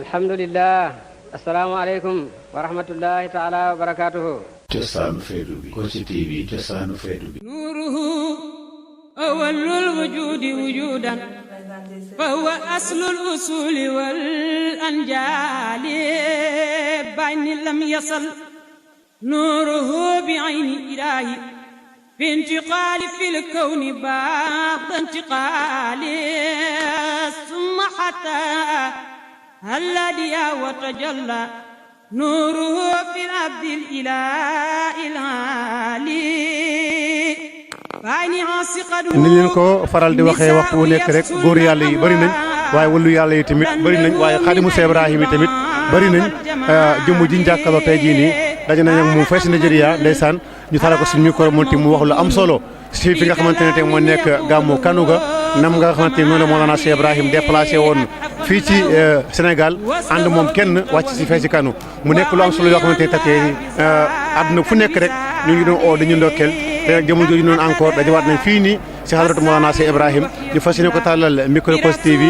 alhamdulillah. asalaamaaleykum wa rahmatullahi taala wa barakaatuhu. cosaanu feetu bi Kossy TV cosaanu feetu bi. nuuruhu awwalul wujudi wujudan fa huwa aslul usuli wal anjaali bayni lam yasal nuuruhu bi ayni ilaahi fi intiqaali fil kawni ba'da intiqaali summa hatta هلديا وتجلى نوره في العبد الإله العالي ni leen ko faral di waxee waxtu wu nekk rek góor yàlla yi bëri nañ waaye wëllu yàlla yi tamit bëri nañ waaye xaadimu Seex Ibrahima yi tamit bëri nañ jëmm ji njàkkaloo tey jii nii daje nañ ak moom fay si Nigeria ndeysaan ñu tala ko suñu micro moom mu wax lu am solo si fi nga xamante ne tey moo nekk gàmmu Kanuga nam nga xamante ni noonu la Mawlana Cheikh Ibrahim déplacé woon fii ci Sénégal ànd moom kenn wàcc si fee si Kanu mu nekk lu am solo yoo xamante ne tey àdduna fu nekk rek ñu ngi doon oo dañu ndokkeel te nag jamono jooju noonu encore dajawaat nañ fii nii si hadratu Mawlana Cheikh Ibrahim ñu fas yéene ko tàllal micro Kossy TV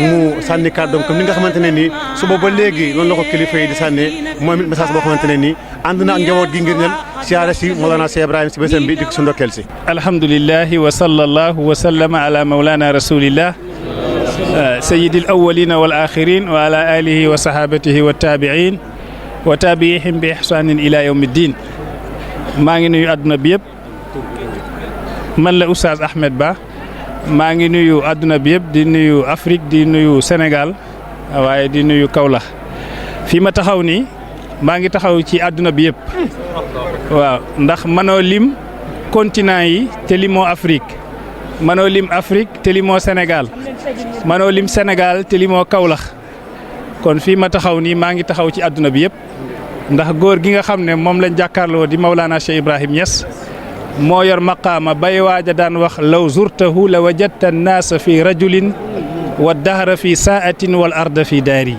mu sànni kàddoom comme ni nga xamante ne nii suba ba léegi noonu la ko kilifa yi di sànnee moom it message boo xamante ne nii ànd na ak njaboot gi ngir ñal siyaare si Mawlana Cheikh Ibrahim si bésam bi di ko si ndokkeel si. alhamdulillahi wa sallallahu wa sallama ala mawlana rasulillah sayyidil awwalina wal akhirin wa ala alihi wa sahabatihi wa tabi'in wa tabi'ihim bi ihsanin ila yawmiddin. maa ngi nuyu àdduna bi yëpp man la Oustaz Ahmed Ba maa ngi nuyu àdduna bi yëpp di nuyu Afrique di nuyu Sénégal waaye di nuyu Kaolack fii ma taxaw nii maa ngi taxaw ci àdduna bi yëpp waaw ndax mënoo lim continent yi te limoo Afrique mënoo lim Afrique te limoo Sénégal mënoo lim Sénégal te limoo Kaolack kon fii ma taxaw nii maa ngi taxaw ci àdduna bi yëpp ndax góor gi nga xam ne moom lañ jàkkaarloo di Mawlana Cheikh Ibrahim Niass moo yor maqaama bay waaja daan wax law zurtahu la wajadta annaasa fi rajulin wa dahra fi saatin wal arda fi daari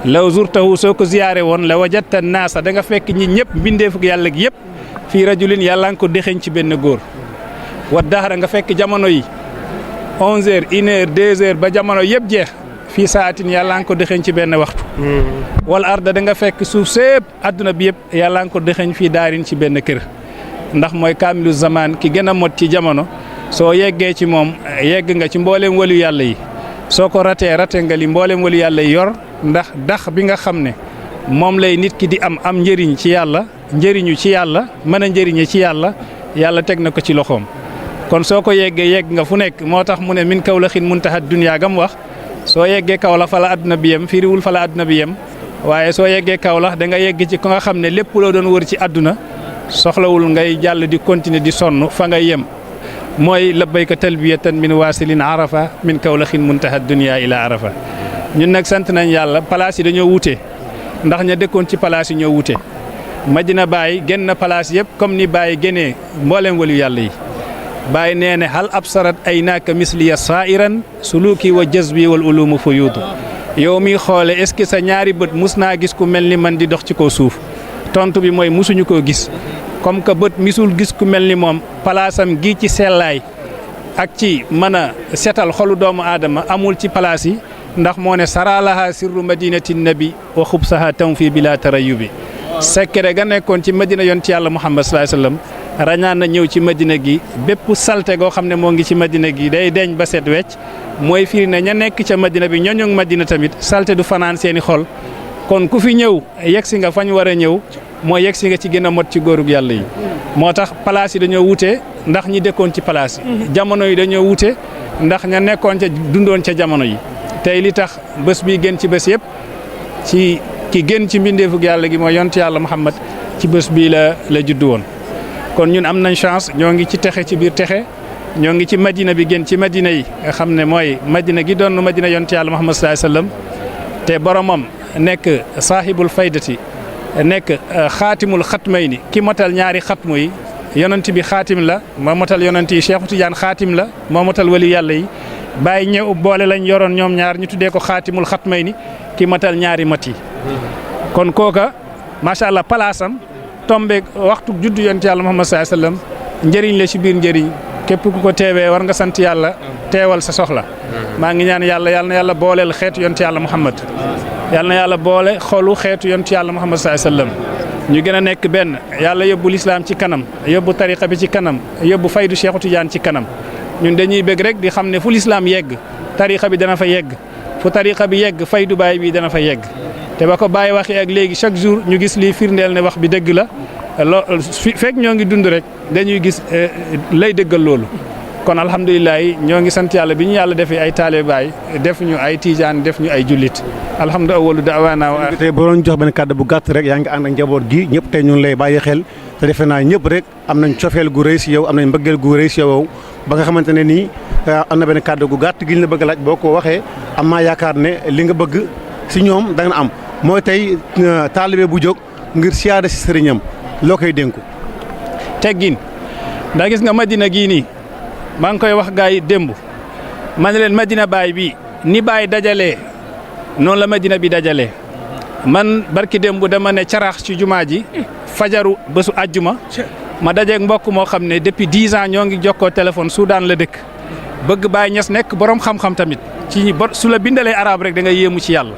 law zurtahu soo ko ziyaare woon la wajadta annaasa da nga fekk ñi ñëpp mbindeefuk yàlla gi yëpp fii rajulin yàlla nga ko dexeñ ci benn góor wa dahra nga fekk jamono yi 11h 1h 2h ba jamono yëpp jeex fii saatin yàlla nga ko dexeñ ci benn waxtu wal arda da nga fekk suuf sépp adduna bi yëpp yàlla nga ko dexeñ fii daarin ci benn kër ndax mooy kaamilu zaman ki gën a mot ci jamono soo yeggee ci moom yegg nga ci mboolem walu yàlla yi soo ko rate nga li mboolem walu yàlla yi yor ndax dax bi nga xam ne moom lay nit ki di am njëriñ ci yàlla njëriñu ci yàlla mën a njëriñe ci yàlla yàlla teg na ko ci loxoom kon soo ko yeggee yegg nga fu nekk moo tax mu ne min Kawlaxin muntaha dunya gam wax soo yeggee Kaolack fa la adduna bi yem firiwul fa la adduna bi yem waaye soo yeggee Kaolack da nga yegg ci ko nga xam ne lépp loo doon wër ci adduna soxlawul ngay jàll di continuer di sonn fa nga yem mooy labbayka talbiyatan min wasilin arafa min Kawlaxin muntaha dunya ila arafa ñun nag sant nañ yàlla place yi dañoo wute ndax ña dëkkoon ci place yi ñoo wute Madina Baye génn na place yëpp comme ni Baye génnee mboolem walu yàlla yi Baye nee ne hal absarat aynaaka misliya sairan suluki wa jazbi wal ulumu fuyudu yow mi xoole est-ce que sa ñaari bët mus naa gis ku mel ni man di dox ci kaw suuf tontu bi mooy musuñu koo gis comme que bët misul gis ku mel ni moom palaasam gi ci sellaay ak ci mën a setal xolu doomu aadama amul ci palaas yi ndax moo ne saralaha sirru madinati nabi wa xubsaha tam fii bila tarayubi secret ga nekkoon ci madina yonti yàlla Muhammad sallallahu alayhi wasallam rañaan na ñëw ci madina gi bépp salte goo xam ne moo ngi ci madina gi day deñ ba set wecc mooy firi ne ña nekk ca madina bi ñoñoŋ madina tamit salte du fanaan seeni xol kon ku fi ñëw yegsi nga fañ war a ñëw mooy yegsi nga ci gën a mot ci góorug yàlla yi moo tax place yi dañoo wute ndax ñi dëkkoon ci place yi jamono yi dañoo wute ndax ña nekkoon ca dundoon ca jamono yi tey li tax bés bi gën ci bés yëpp ci ki gën ci mbindeefug yàlla gi mooy yonent yàlla Muhammad ci bés bii la juddu woon kon ñun am nañ chance ñoo ngi ci texe ci biir texe ñoo ngi ci madina bi gën ci madina yi nga xam ne mooy madina gi doon madina yonent yàlla Muhammad sallallahu alayhi wasallam te boromam nekk saahibul faydati nekk xaatimul xatmayni ki motal ñaari xatmu yi yonent bi xaatim la moo motal yonent yi Cheikh Tidiane xaatim la moo motal wali yàlla yi bàyyi ñëw boole lañ yoroon ñoom ñaar ñu tuddee ko xaatimul xatmayni ki motal ñaari mat yi kon kooka macha allah palaasam tombeeg waxtu juddu yonent yàlla Muhammad sallallahu alayhi wasallam njëriñ la ci biir njëriñ képp ku ko teewee war nga sant yàlla teewal sa soxla maa ngi ñaan yàlla na yàlla booleel xeetu yonent yàlla Muhammad yal na yàlla boole xolu xeetu yontu yàlla Muhammad sallallahu alayhi wasallam ñu gën a nekk benn yàlla yóbbu lislaam ci kanam yóbbu tariqa bi ci kanam yóbbu faydu Cheikhu Tidiane ci kanam ñun dañuy bëgg rek di xam ne fu lislaam yegg tariqa bi dana fa yegg fu tariqa bi yegg faydu baay bi dana fa yegg te ba ko bàyyi waxee ak léegi chaque jour ñu gis lii firndeel ne wax bi dëgg la fekk ñoo ngi dund rek dañuy gis lay dëggal loolu kon alhamdulilah ñoo ngi sant yàlla bi ñu yàlla defee ay taalibe baay def ñu ay tijaan def ñu ay jullit alhamdulilah awwalu da'waana wa tey boo doon jox benn kàddu bu gàtt rek yaa ngi ànd ak njaboot gi ñëpp tey ñun lay bàyyi xel te defe naa ñëpp rek am nañ cofeel gu rëy si yow am nañ mbëggeel gu rëy si yow ba nga xamante ne nii am na benn kàddu gu gàtt gi ñu la bëgg laaj boo ko waxee am naa yaakaar ne li nga bëgg si ñoom da nga am mooy tey taalibe bu jóg ngir siyaare si sëriñam loo koy dénku. teggin ndax gis nga Madina gii nii maa ngi koy wax gars yi démb ma ne leen Madina Baay bi ni Baay dajalee noonu la Madina bi dajalee man barki démb dama ne caraax ci jumaa ji fajaru bésu àjjuma ma dajeeg mbokk moo xam ne depuis 10 ans ñoo ngi jokkoo téléphone Soudan la dëkk bëgg Baay Ñas nekk borom xam-xam tamit ci su la bindalee arab rek da nga yéemu ci yàlla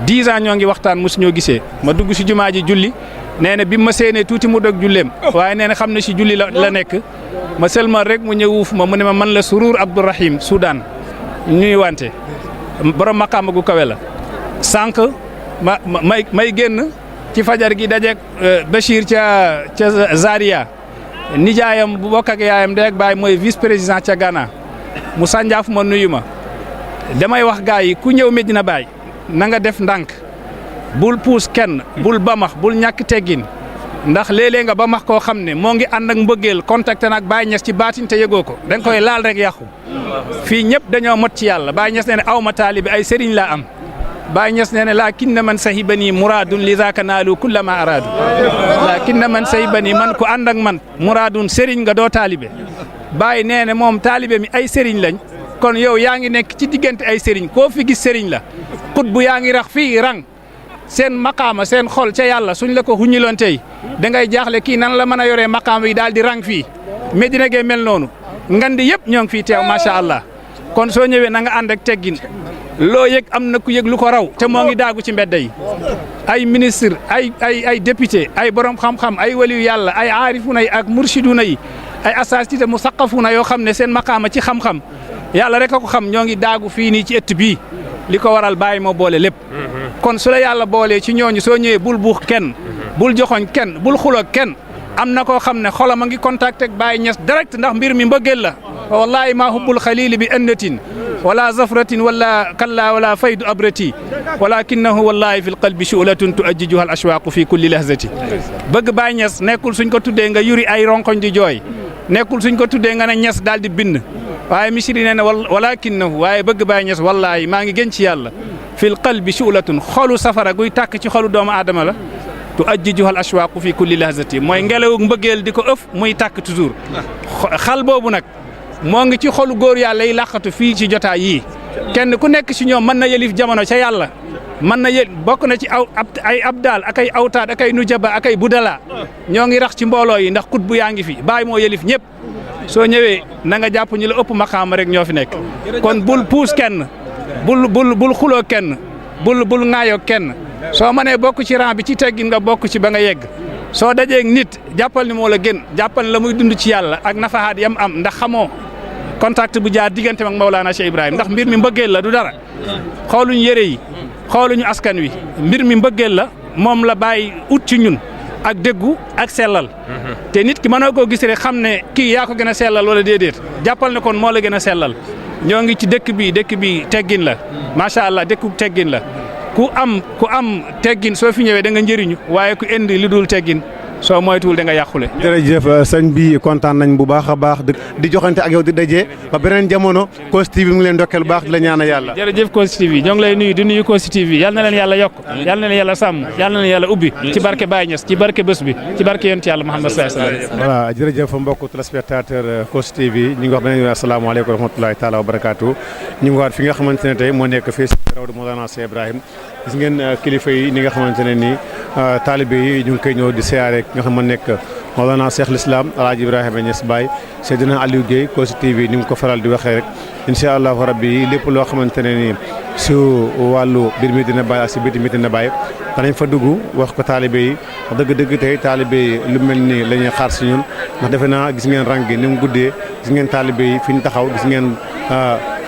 10 ans ñoo ngi waxtaan mosu ñoo gisee ma dugg si jumaa ji julli nee na bi ma séenee tuuti mu dog julleem waaye nee na xam ne si julli la nekk ma seulement rek mu ñëw wuuf ma mu ne ma man la Surur Abdourahim Soudan ñuy wante borom maqaama gu kawe la sànq may génn ci fajar gi dajeeg Bachir ca Zaria nijaayam bu bokk ak yaayam de ak baay mooy vice président ca Ghana mu sànjaaf ma nuyu ma damay wax gars yi ku ñëw Medina Baay na nga def ndànk bul puus kenn bul bamax bul ñàkk teggin ndax léeg-léeg nga bamax koo xam ne moo ngi ànd ak mbëggeel contacté nag Baay Ñas ci baatin te yëgoo ko da nga koy laal rek yàqu fii ñëpp dañoo mot ci yàlla Baay Ñas nee ne aw ma taalibi ay sëriñ laa am Baay Ñas nee ne laakinna man sahibani muradun li zaaka naalu kulla ma araadu laakinna man sahibani man ku ànd ak man muradun sëriñ nga doo taalibe Baay nee ne moom taalibe mi ay sëriñ lañ kon yow yaa ngi nekk ci diggante ay sëriñ koo fi gis sëriñ la xut bu yaa ngi rax fii rang seen maqaama seen xol ca yàlla suñ la ko huñiloon tey da ngay jaaxle kii nan la mën a yoree maqaama yi daal di rang fii Medina gee mel noonu ngandi yëpp ñoo ngi fii teew macha allah kon soo ñëwee na nga ànd ak teggin loo yëg am na ku yëg lu ko raw te moo ngi daagu ci mbedd yi ay ministre ay député ay borom xam-xam ay waliyu yàlla ay aarifuna yi ak mursiduna yi ay asatida mu saqafuna yoo xam ne seen maqaama ci xam-xam yàlla rek a ko xam ñoo ngi daagu fii nii ci ëtt bii li ko waral bàyyi moo boole lépp kon su la yàlla boolee ci ñooñu soo ñëwee bul buux kenn bul joxoñ kenn bul xuloo kenn am na koo xam ne xolam a ngi contacté ak Baay Ñas direct ndax mbir mi mbëggeel la wallahi maa hubbul xalili bi annatin wala zafratin wala kalla wala faydu abrati walakinahu wallahi fi lqalbi shu'latun tuajjijuha al ashwaqu fi kulli lahzati bëgg Baay Ñas nekkul suñ ko tuddee nga yuri ay ronkoñ di jooy nekkul suñ ko tuddee nga ne Ñas daal di bind waaye misiri nee na walakinahu waaye bëgg Baay Ñas wallahi maa ngi gën ci yàlla fil qalbi shu'latun xolu safara guy tàkk ci xolu doomu aadama la tuajjijuha al ashwaqu fi kulli lahzati mooy ngelawu mbëggeel di ko ëf muy tàkk toujours xal boobu nag moo ngi ci xolu góor yàlla yi làqatu fii ci jotaay yii kenn ku nekk ci ñoom mën na yëlif jamono ca yàlla mën na bokk na ci ay abdal ak ay awtaad ak ay nujaba ak ay budala ñoo ngi rax ci mbooloo yi ndax kut bu yaa ngi fi Baay moo yëlif ñëpp soo ñëwee na nga jàpp ñu la ëpp maqaama rek ñoo fi nekk kon bul puus kenn bul xuloo kenn bul ŋaayoo kenn soo mënee bokk ci rang bi ci teggin nga bokk ci ba nga yegg soo dajeeg nit jàppal ni moo la gën jàppal la muy dund ci yàlla ak nafahaat yam am ndax xamoo contact bu jaar diggante ak Mawlana Cheikh Ibrahim ndax mbir mi mbëggeel la du dara xooluñu yëre yi xooluñu askan wi mbir mi mbëggeel la moom la bàyyi ut ci ñun ak déggu ak sellal te nit ki mënoo koo gis rek xam ne kii yaa ko gën a sellal wala déedéet jàppal ne kon moo la gën a sellal ñoo ngi ci dëkk bi teggin la macha allah dëkku teggin la ku am teggin soo fi ñëwee da nga njëriñu waaye ku indi li dul teggin soo moytuwul da nga yàqule. jërëjëf sëñ bi kontaan nañ bu baax a baax di joxante ak yow di daje ba beneen jamono Kossy TV mu ngi leen ndokkeel bu baax di la ñaanal yàlla. jërëjëf Kossy TV ñoo ngi lay nuyu di nuyu Kossy TV yal na leen yàlla yokk yal na leen yàlla sàmm yal na leen yàlla ubbi ci barke Baye Niass ci barke bés bi ci barke yonent yàlla Muhammad sallallahu alayhi wasallam. voilà jërëjëf mbokku téléspectateur Kossy TV ñu ngi wax beneen asalaamaaleykum wa rahmatulahi taala wa barakaatu ñu ngi waat fi nga xamante ne tey moo nekk fii si rawdu Mawlana Cheikh Ibrahim gis ngeen kilifa yi ni nga xamante ne nii taalibe yi ñu ngi koy ñëw di siyaare nga xam ne nekk Mawlana Cheikh l'Islam Alaaji Ibrahima Niass Baye Seydina Aliou Guèye Kossy TV ni mu ko faral di waxee rek incha allahu rabbi lépp loo xamante ne ni su wàllu biir Medina Baye ak si biti Medina Baye danañ fa dugg wax ko taalibe yi dëgg-dëgg tey taalibe yi lu mel ni la ñuy xaar si ñun ndax defe naa gis ngeen rang gi ni mu guddee gis ngeen taalibe yi fi ñu taxaw gis ngeen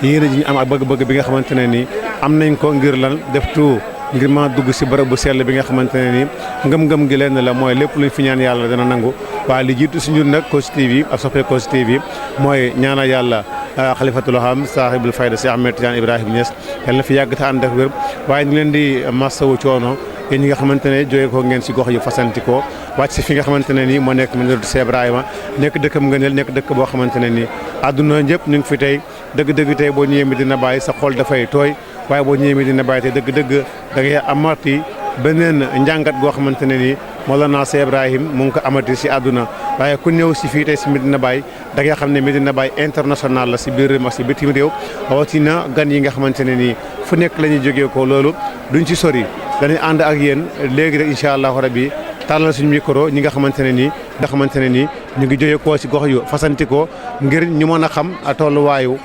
yéene ji ñu am ak bëgg-bëgg bi nga xamante ne ni am nañ ko ngir lan def tout ngir ma dugg si bërëb bu sell bi nga xamante ne ni ngëm-ngëm gi lenn la mooy lépp luñ fi ñaan yàlla dana nangu waaye li jiitu si ñun nag Kossy TV ak soppee Kossy TV mooy ñaanal yàlla xalifatul ham saahibul fayda si Ahmed Tidiane Ibrahima Niass yàlla na fi yàgg te ànd ak wér waaye ñu leen di massawu coono yéen ñi nga xamante ne jóge ko ngeen si gox yu fasanti ko wàcc si fi nga xamante ne nii moo nekk Medinatu Cheikh Ibrahima nekk dëkkam ngëneel nekk dëkk boo xamante ne nii àdduna ñëpp ñu ngi fi tey dëgg-dëgg tey boo ñëwee Medina Baye sa xol dafay tooy waaye boo ñëwee Medina Baye tey dëgg-dëgg da ngay amati beneen njàngat goo xamante ne nii Mawlana Cheikh Ibrahim mu ngi ko amati si àdduna waaye ku ñëw si fii tey si Medina Baye da ngay xam ne Medina Baye international la si biir réew ak si bitim réew rawatina gan yi nga xamante ne nii fu nekk la ñuy jógee ko loolu duñ ci sori dañuy ànd ak yéen léegi rek incha allahu rabbi tàllal suñu micro ñi nga xamante ne nii ñu ngi jógee koo si gox yu fasanti ko ngir ñu mën a xam tolluwaayu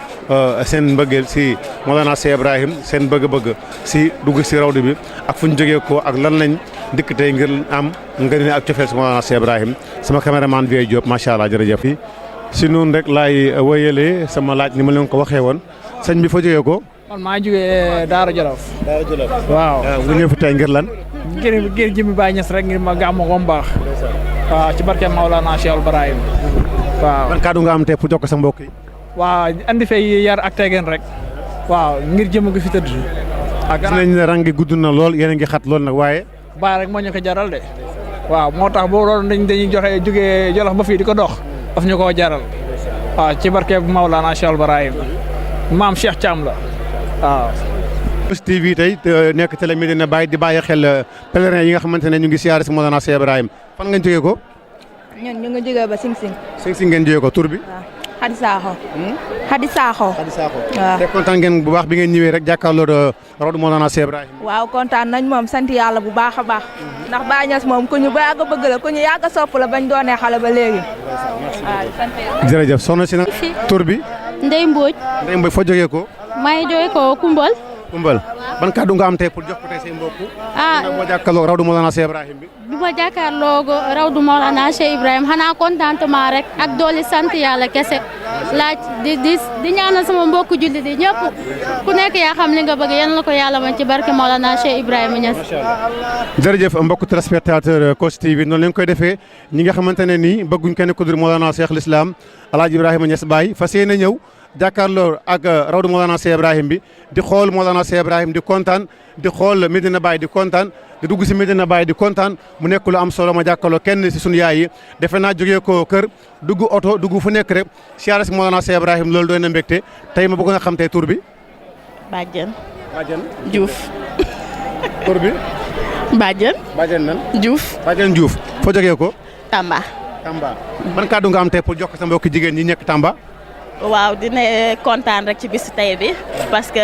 seen mbëggeel si Mawlana Cheikh Ibrahim seen bëgg-bëgg si dugg si rawdu bi ak fu ñu jógee ko ak lan lañ dikk tey ngir am nga ne ak cofeel si Mawlana Cheikh Ibrahim sama caméraman Vieux Diop macha allah jërëjëf. si noonu rek laay wéyalee sama laaj ni ma leen ko waxee woon sëñ bi fa jógee ko. man maa jógee Daara Jolof. Daara Jolof waaw. nga ñëw fi tey ngir lan. ngir jëmmi Baye Niass rek ngir ma gàmmu ko mu baax. waaw ci barke Mawlana Cheikh Ibrahim. waaw ban kàddu nga am tey pour jox ko sa mbokk yi. waaw andi fay yar ak teggin rek. waaw ngir jëm gi fi tëdd. ak gis nañ ne rang gi gudd na lool yéen a ngi xat lool nag waaye. Baye rek moo ñu ko jaral de. waaw moo tax boo doon dañuy joxe jógee Jolof ba fii di ko dox daf ñu koo jaral. waaw ci barke Mawlana Cheikh Ibrahim maam Cheikh Thiam la waaw. Kossy TV tey nekk télé Medina Baye di bàyyi xel pèlerin yi nga xamante ne ñu ngi siyaare si Mawlana Cheikh Ibrahim fan ngeen jógee ko. ñun ñu ngi jógee ba Sing Sing. Sing Sing ngeen jógee ko tur bi. waaw Xadi Saaxo. Xadi Saaxo. Xadi Saaxo. waaw te kontaan ngeen bu baax bi ngeen ñëwee rek jàkkaarloo rawdu Mawlana Cheikh Ibrahim. waaw kontaan nañ moom sant yàlla bu baax a baax. ndax Baye Niass moom ku ñu ba yàgg a bëgg la ku ñu yàgg a sopp la bañ doonee xale ba léegi. waaw sant yàlla. jërëjëf soxna si nag tur bi. Ndeye Mbodj. Ndeye Mbodj foo jógee ko. maa ngi jógee ko Kumbal. Kumbal ban kàddu nga am tey pour jox ko tey say mbokk. boo jàkkaarloo rawdu Mawlana Cheikh Ibrahim bi. bi ma jàkkaarloo rawdu Mawlana Cheikh Ibrahim xanaa contentement rek ak dooli sant yàlla kese laaj di ñaanal sama mbokku jullit yi ñëpp ku nekk yaa xam li nga bëgg yan la ko yàlla man ci barke Mawlana Cheikh Ibrahima Niass. jërëjëf mbokku téléspectateur Kossy TV noonu leen koy defee ñi nga xamante ne nii bëgguñ kenn ku dul Mawlana Cheikh l'Islam Alaaji Ibrahima Niass Baye fas yéene ñëw jàkkaarloo ak rawdu Mawlana Cheikh Ibrahim bi di xool Mawlana Cheikh Ibrahim di kontaan di xool Medina Baye di kontaan di dugg si Medina Baye di kontaan mu nekk lu am solo ma jàkkaarloo kenn si sunu yaay yi defe naa jógee ko kër dugg oto dugg fu nekk rek siyaare si Mawlana Cheikh Ibrahim loolu doy na mbégte tey ma bëgg nga xam tey tur bi. Badiane. Badiane Diouf. tur bi. Badiane. Badiane nan. Diouf. Badiane Diouf foo jógee ko. Tamba. Tamba ban kàddu nga am tey pour jox ko sa mbokki jigéen ñi nekk Tamba. waaw dina kontaan rek ci bisu tey bi parce que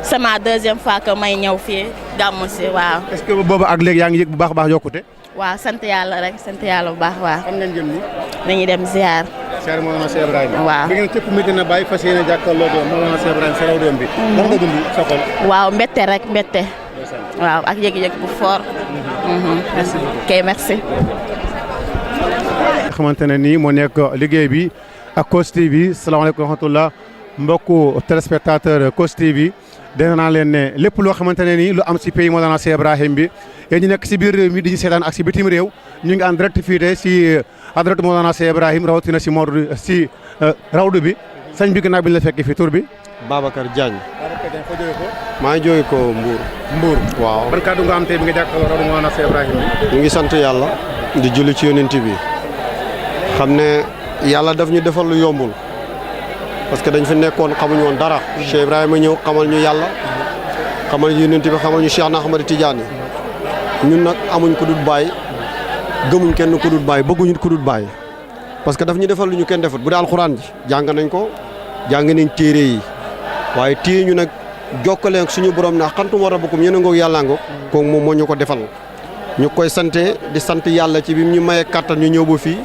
c'est ma deuxième fois que may ñëw fii gàmmu si waaw. est-ce que boobu ak léegi yaa ngi yëg bu baax a baax yokkute. waaw sant yàlla rek sant yàlla bu baax waaw. fan ngeen jëm nii. dañuy dem ziar. ziar Mawlana Cheikh Ibrahima. waaw bi ngeen tëkk Medina Baye fas yéene jàkkaarloo ak Mawlana Cheikh Ibrahima sa rawdoom bi. lan nga dund sa xol. waaw mbette rek mbette. waaw ak yëg-yëg bu fort. merci ok merci. nga xamante ne nii moo nekk liggéey bi ak Kossy TV salaamaaleykum wa rahmatullah mbokku téléspectateur Kossy TV dina naa leen ne lépp loo xamante ne nii lu am si pays Mawlana Cheikh Ibrahim bi yéen ñu nekk si biir réew mi di ñu seetaan ak si bitim réew ñu ngi en direct fii de si adresse Mawlana Cheikh Ibrahim rawatina si Maodo si rawdu bi sëñ bi gannaaw bi ñu la fekkee fi tur bi. Babacar Diagne. maa ngi jógee ko Mbour. Mbour waaw. ban kàddu nga am tey bi nga jàkkaarloo rawdu Mawlana Cheikh Ibrahim bi. ñu ngi sant yàlla di julli ci yonent bi xam ne yàlla daf ñu defal lu yombul parce que dañ fi nekkoon xamuñu woon dara. Cheikh Ibrahima ñëw xamal ñu yàlla xamal ñu yonent bi xamal ñu Cheikh na Ahmad Tidiane ñun nag amuñ ko dul bàyyi gëmuñ kenn ko dul bàyyi bëgguñu ko dul bàyyi parce que daf ñu defal lu ñu kenn defut bu dee alxuraan ji jàng nañ ko jàng nañ téere yi waaye téye ñu nag jokkale ak suñu borom na xantum war a bokkum yéen a ngoog yàlla ngoog kooku moom moo ñu ko defal ñu koy sante di sant yàlla ci bi ñu mayee kàttan ñu ñëw ba fii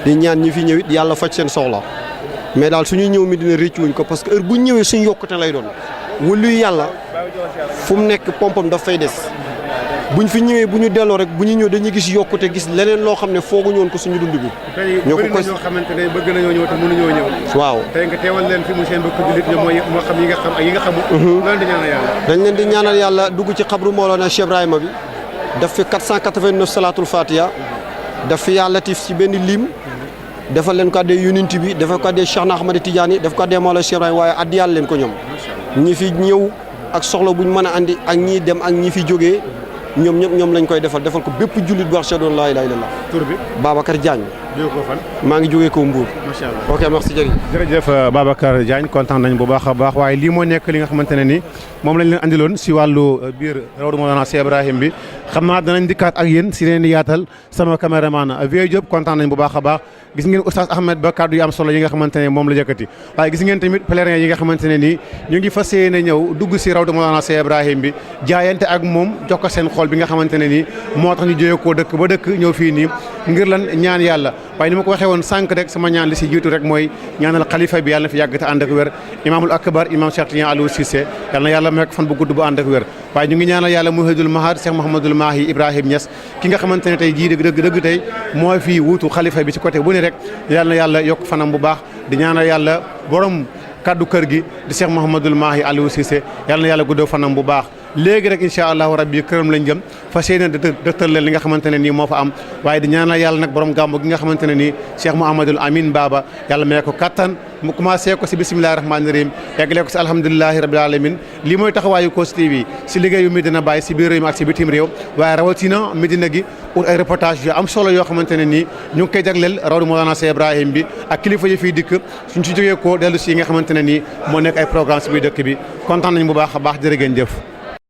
di ñaan ñi fi ñëw it yàlla faj seen soxla mais daal suñuy ñëw Medina réccuwuñ ko parce que heure bu ñu ñëwee suñu yokkute lay doon wëluy yàlla fu mu nekk pompam daf fay des buñ fi ñëwee bu ñu delloo rek bu ñu ñëw dañuy gis yokkute gis leneen loo xam ne fooguñu woon ko suñu dund bi. ñoo ko ñoo xamante ne bëgg nañoo ñëw te mënuñoo ñëw. waaw tey nga teewal leen fi mu seen mbokku jullit ñoom moo xam yi nga xam ak yi nga xamul. loolu di ñaanal yàlla. dañ leen di ñaanal yàlla dugg ci xabru Mawlana Cheikh Ibrahima bi daf fi 489 salatul fatiha daf fi yaa latif ci benn lim defal leen ko addee yonent bi defal ko addee Cheikh Ahmad Tidiane def ko addee Mawlana Cheikh Ibrahima waaye addi yàlla leen ko ñoom ñi fi ñëw ak soxla buñ mën a andi ak ñii dem ak ñi fi jógee ñoom ñëpp ñoom lañ koy defal ko bépp jullit bu wax ashhadu an laa ilaaha illallaah. tur bi Babacar Diagne. jóge ko fan. maa ngi jógee ko Mbour. macha allah ok merci jërëjëf. jërëjëf Babacar Diagne kontaan nañ bu baax a baax waaye lii moo nekk li nga xamante ne ni moom lañ leen andiloon si wàllu biir rawdu Mawlana Cheikh Ibrahim bi xam naa danañ dikkaat ak yéen si leen di yaatal sama caméraman Vieux Diop kontaan nañ bu baax a baax gis ngeen Oustaz Ahmed ba kàddu yu am solo yi nga xamante ne moom la yëkkati waaye gis ngeen tamit pèlerin yi nga xamante ne nii ñu ngi fas yéene ñëw dugg si rawdu Mawlana Cheikh Ibrahim bi jaayante ak moom jox ko seen xol bi nga xamante ne nii moo tax ñu jógee koo dëkk ba dëkk ñëw fii nii ngir lan ñaan yàlla waaye ni ma ko waxee woon sànq rek sama ñaan li si jiitu rek mooy ñaanal xalifa bi yàlla na fi yàgg te ànd ak wér imaamul akbar imam Cheikh Tidiane Aliou Cissé yàlla na yàlla may ko fan bu gudd bu ànd ak wér waaye ñu ngi ñaanal yàlla muhidul mahad Cheikh Mouhamadoul Mahi Ibrahim Niass ki nga xamante ne tey jii dëgg tey moo fi wuutu xalifa bi ci côté bu ne rek yàlla na yàlla yokk fanam bu baax di ñaanal yàlla borom kaddu kër gi di Cheikh Mouhamadoul Mahi Aliou Cissé yàlla na yàlla guddoo fanam bu baax léegi rek incha allahu rabbi këram lañ jëm fas yéene dëttal leen li nga xamante ne nii moo fa am waaye di ñaanal yàlla nag borom gàmmu gi nga xamante ne nii Cheikh Mouhamadoul Amine Baba yàlla may ko kattan mu commencé ko si bisimilahi rahmaani rahim eggalee ko si alhamdulilahi rabil alamin lii mooy taxawaayu Kossy TV si liggéeyu Medina Baye si biir réew mi ak si bitim réew waaye rawatina Medina gi ut ay reportage yu am solo yoo xamante ne nii ñu ngi koy jagleel rawdu Mawlana Cheikh Ibrahim bi ak kilifa yi fiy dikk suñ si jógee ko dellu si yi nga xamante ne nii moo nekk ay programme si biir dëkk bi kontaan nañ bu baax a baax jërë ngeen jëf